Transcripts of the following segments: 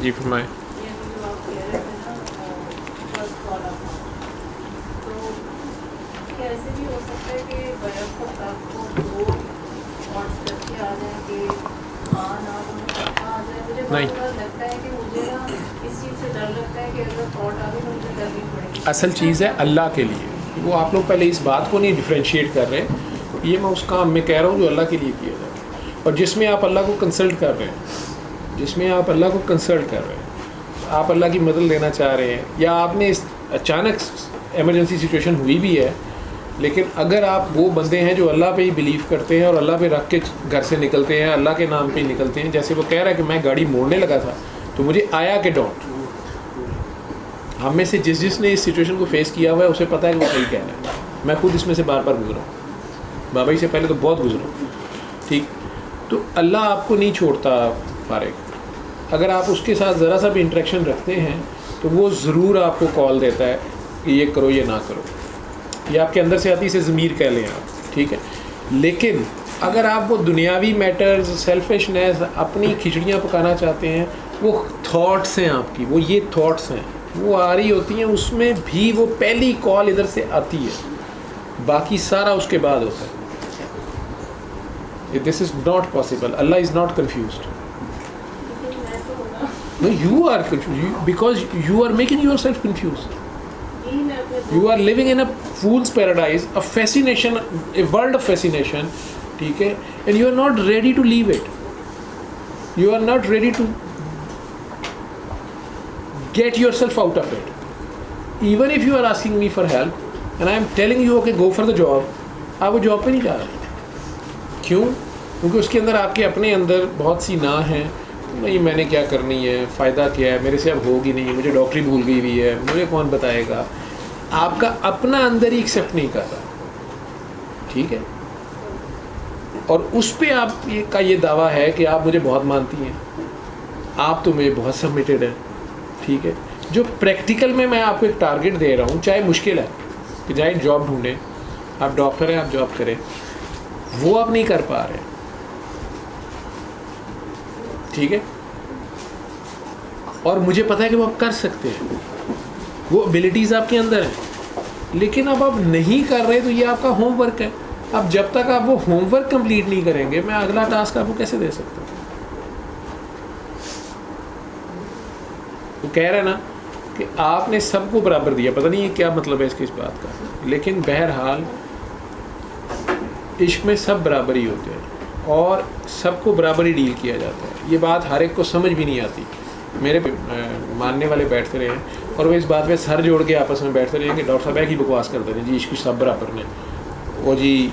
جی فرمائیں. ایسے بھی ہو سکتا ہے کہ برف کو آپ کو دو تھاٹس کر کے آ جائیں کہ ہاں نہ آ جائے. مجھے بہت بار لگتا ہے کہ مجھے نا اس چیز سے ڈر لگتا ہے کہ اگر تھاٹ آ گئی تو مجھے ڈر نہیں پڑے گی. اصل چیز ہے اللہ کے لیے. وہ آپ لوگ پہلے اس بات کو نہیں ڈفرینشیٹ کر رہے. یہ میں اس کام میں کہہ رہا ہوں جو اللہ کے لیے کیا جائے, اور جس میں آپ اللہ کو کنسلٹ کر رہے ہیں, جس میں آپ اللہ کو کنسلٹ کر رہے ہیں, آپ اللہ کی مدد لینا چاہ رہے ہیں, یا آپ نے اس اچانک ایمرجنسی سچویشن ہوئی بھی ہے, لیکن اگر آپ وہ بندے ہیں جو اللہ پہ ہی بلیو کرتے ہیں اور اللہ پہ رکھ کے گھر سے نکلتے ہیں, اللہ کے نام پہ ہی نکلتے ہیں. جیسے وہ کہہ رہا ہے کہ میں گاڑی موڑنے لگا تھا تو مجھے آیا کہ ڈونٹ. ہم میں سے جس نے اس سچویشن کو فیس کیا ہوا ہے اسے پتہ ہے کہ وہ صحیح کہہ رہا ہے. میں خود اس میں سے بار بار گزرا ہوں, بابا جی سے پہلے تو بہت گزرا ہوں. ٹھیک, تو اللہ آپ کو نہیں چھوڑتا فارغ. اگر آپ اس کے ساتھ ذرا سا بھی انٹریکشن رکھتے ہیں تو وہ ضرور آپ کو کال دیتا ہے کہ یہ کرو یہ نہ کرو. یہ آپ کے اندر سے آتی, اسے ضمیر کہہ لیں آپ, ٹھیک ہے. لیکن اگر آپ وہ دنیاوی میٹرز, سیلفشنیس, اپنی کھچڑیاں پکانا چاہتے ہیں, وہ تھاٹس ہیں آپ کی, وہ یہ تھاٹس ہیں, وہ آ رہی ہوتی ہیں, اس میں بھی وہ پہلی کال ادھر سے آتی ہے, باقی سارا اس کے بعد ہوتا ہے. This is not possible. اللہ is not confused. No, you are confused because you are making yourself confused. You are living in a fool's paradise, a fascination, a world of fascination, ٹھیک ہے, and you are not ready to leave it. You are not ready to get yourself out of it. Even if you are asking me for help and I am telling you okay go for the job, آپ وہ job پہ نہیں جا رہے. کیوں؟ کیونکہ اس کے اندر آپ کے اپنے اندر بہت سی نہ ہیں. نہیں میں نے کیا کرنی ہے, فائدہ کیا ہے, میرے سے اب ہوگی نہیں, مجھے ڈاکٹری بھول گئی ہوئی ہے, مجھے کون بتائے گا. آپ کا اپنا اندر ہی ایکسیپٹ نہیں کر رہا, ٹھیک ہے. اور اس پہ آپ کا یہ دعویٰ ہے کہ آپ مجھے بہت مانتی ہیں, آپ تو مجھے بہت سبمٹیڈ ہیں, ٹھیک ہے. جو پریکٹیکل میں آپ کو ایک ٹارگٹ دے رہا ہوں, چاہے مشکل ہے کہ جائیں جاب ڈھونڈیں, آپ ڈاکٹر ہیں آپ جاب کریں, وہ آپ نہیں کر پا رہے, ٹھیک ہے. اور مجھے پتہ ہے کہ وہ آپ کر سکتے ہیں, وہ ایبلٹیز آپ کے اندر ہیں, لیکن اب آپ نہیں کر رہے تو یہ آپ کا ہوم ورک ہے. اب جب تک آپ وہ ہوم ورک کمپلیٹ نہیں کریں گے, میں اگلا ٹاسک آپ کو کیسے دے سکتا ہوں. وہ کہہ رہے ہیں نا کہ آپ نے سب کو برابر دیا, پتہ نہیں یہ کیا مطلب ہے اس کے اس بات کا, لیکن بہرحال عشق میں سب برابر ہی ہوتے ہیں اور سب کو برابر ہی ڈیل کیا جاتا ہے. یہ بات ہر ایک کو سمجھ بھی نہیں آتی. میرے ماننے والے بیٹھتے رہے ہیں اور وہ اس بات پہ سر جوڑ کے آپس میں بیٹھتے رہے کہ ڈاکٹر صاحب ایک ہی بکواس کرتے رہے, جی عشق سب برابر نے. وہ جی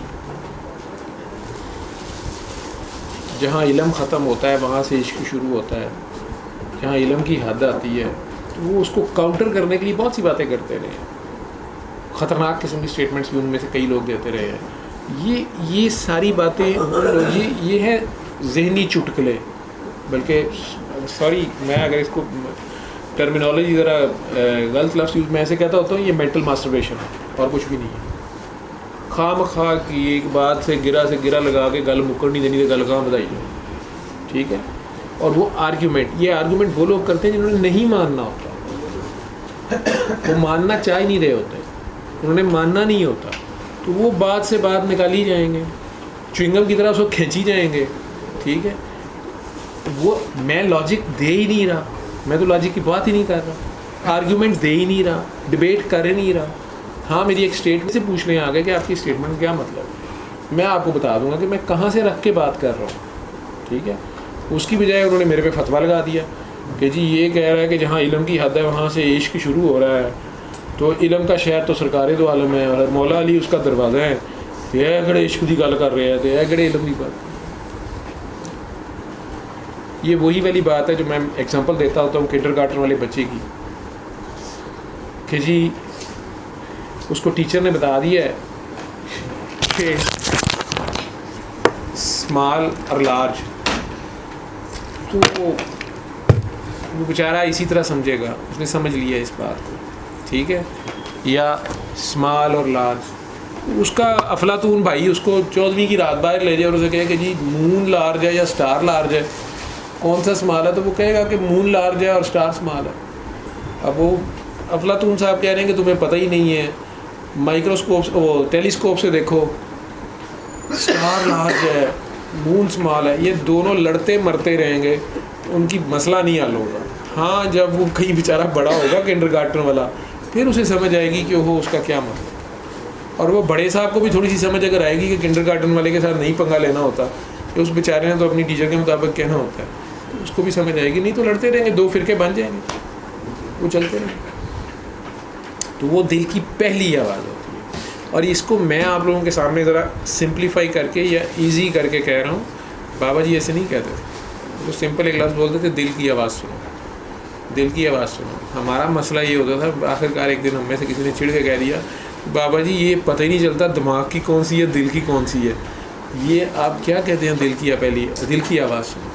جہاں علم ختم ہوتا ہے وہاں سے عشق شروع ہوتا ہے, جہاں علم کی حد آتی ہے تو وہ اس کو کاؤنٹر کرنے کے لیے بہت سی باتیں کرتے رہے ہیں. خطرناک قسم کی اسٹیٹمنٹس بھی ان میں سے کئی لوگ دیتے رہے ہیں. یہ ساری باتیں یہ ہے ذہنی چٹکلے. بلکہ سوری میں اگر اس کو ٹرمینالوجی ذرا غلط لفظ یوز میں ایسے کہتا ہوتا ہوں, یہ مینٹل ماسٹربیشن ہے اور کچھ بھی نہیں ہے. خام خواہ کی ایک بات سے گرا لگا کے گل مکر نہیں دینی تو گل کہاں بتائی جائے, ٹھیک ہے. اور وہ یہ آرگیومنٹ وہ لوگ کرتے ہیں جنہوں نے نہیں ماننا ہوتا, وہ ماننا چاہ ہی نہیں رہے ہوتے, انہوں نے ماننا نہیں ہوتا, تو وہ بات سے بات نکالی جائیں گے, چوئنگم کی طرح اس کو کھینچی جائیں گے, ٹھیک ہے. وہ میں لاجک دے ہی نہیں رہا, میں تو لاجک کی بات ہی نہیں کر رہا, آرگیومنٹ دے ہی نہیں رہا, ڈبیٹ کر ہی نہیں رہا. ہاں میری ایک اسٹیٹمنٹ سے پوچھنے آ گئے کہ آپ کی اسٹیٹمنٹ کیا مطلب ہے, میں آپ کو بتا دوں گا کہ میں کہاں سے رکھ کے بات کر رہا ہوں, ٹھیک ہے. اس کی بجائے انہوں نے میرے پہ فتویٰ لگا دیا کہ جی یہ کہہ رہا ہے کہ جہاں علم کی حد ہے وہاں سے عشق شروع ہو رہا ہے, تو علم کا شہر تو سرکار دو عالم ہے اور مولا علی اس کا دروازہ ہے, تو یہ گڑے عشق کی گل کر رہے ہیں, تو یہ گڑے علم کی بات. یہ وہی والی بات ہے جو میں ایگزامپل دیتا ہوتا ہوں کنڈر گارٹن والے بچے کی, کہ جی اس کو ٹیچر نے بتا دیا ہے کہ اسمال اور لارج, تو وہ بیچارہ اسی طرح سمجھے گا, اس نے سمجھ لیا اس بات کو, ٹھیک ہے. یا اسمال اور لارج, اس کا افلاطون بھائی اس کو 14ویں کی رات باہر لے جائے اور اسے کہے کہ جی مون لارج ہے یا اسٹار لارج ہے, کون سا اسمال ہے, تو وہ کہے گا کہ مون لارج ہے اور اسٹار اسمال ہے. اب وہ افلاطون صاحب کہہ رہے ہیں کہ تمہیں پتہ ہی نہیں ہے, مائکروسکوپ وہ ٹیلیسکوپ سے دیکھو, اسٹار لارج ہے, مون اسمال ہے. یہ دونوں لڑتے مرتے رہیں گے, ان کی مسئلہ نہیں حل ہوگا. ہاں جب وہ کہیں بیچارہ بڑا ہوگا کنڈر گارٹن والا, پھر اسے سمجھ آئے گی کہ وہ اس کا کیا مسئلہ. اور وہ بڑے صاحب کو بھی تھوڑی سی سمجھ اگر آئے گی کہ کنڈر گارٹن والے کے ساتھ نہیں پنگا لینا ہوتا, کہ اس بیچارے نے تو اپنی ٹیچر کے مطابق کہنا ہوتا ہے, تو اس کو بھی سمجھ آئے گی. نہیں تو لڑتے رہیں گے, دو فرقے بن جائیں گے, وہ چلتے رہیں گے. تو وہ دل کی پہلی آواز ہوتی ہے. اور اس کو میں آپ لوگوں کے سامنے ذرا سمپلیفائی کر کے یا ایزی کر کے کہہ رہا ہوں. بابا جی ایسے نہیں کہتے تھے, وہ سمپل ایک لفظ بولتے تھے, دل کی آواز سنو, دل کی آواز سنو. ہمارا مسئلہ یہ ہوتا تھا, آخرکار ایک دن ہم میں سے کسی نے چڑھ کے کہہ دیا, بابا جی یہ پتہ ہی نہیں چلتا دماغ کی کون سی ہے, دل کی کون سی ہے, یہ آپ کیا کہتے ہیں دل کی یا پہلی, دل کی آواز سنو.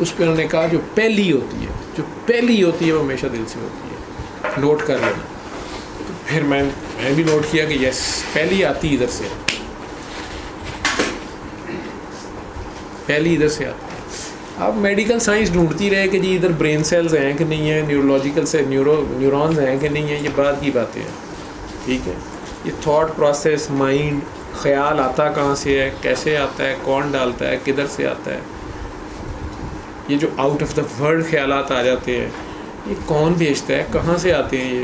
اس پہ انہوں نے کہا جو پہلی ہوتی ہے, جو پہلی ہوتی ہے وہ ہمیشہ دل سے ہوتی ہے, نوٹ کر لینا. تو پھر میں بھی نوٹ کیا کہ یس, پہلی آتی ادھر سے, پہلی ادھر سے آتی ہے. اب میڈیکل سائنس ڈھونڈتی رہے کہ جی ادھر برین سیلز ہیں کہ نہیں ہیں, نیورولوجیکل سے نیورونز ہیں کہ نہیں ہیں, یہ بعد کی باتیں ہیں. ٹھیک ہے, یہ تھاٹ پروسیس, مائنڈ, خیال آتا کہاں سے ہے, کیسے آتا ہے, کون ڈالتا ہے, کدھر سے آتا ہے, یہ جو آؤٹ آف دا ورلڈ خیالات آ جاتے ہیں, یہ کون بھیجتا ہے, کہاں سے آتے ہیں, یہ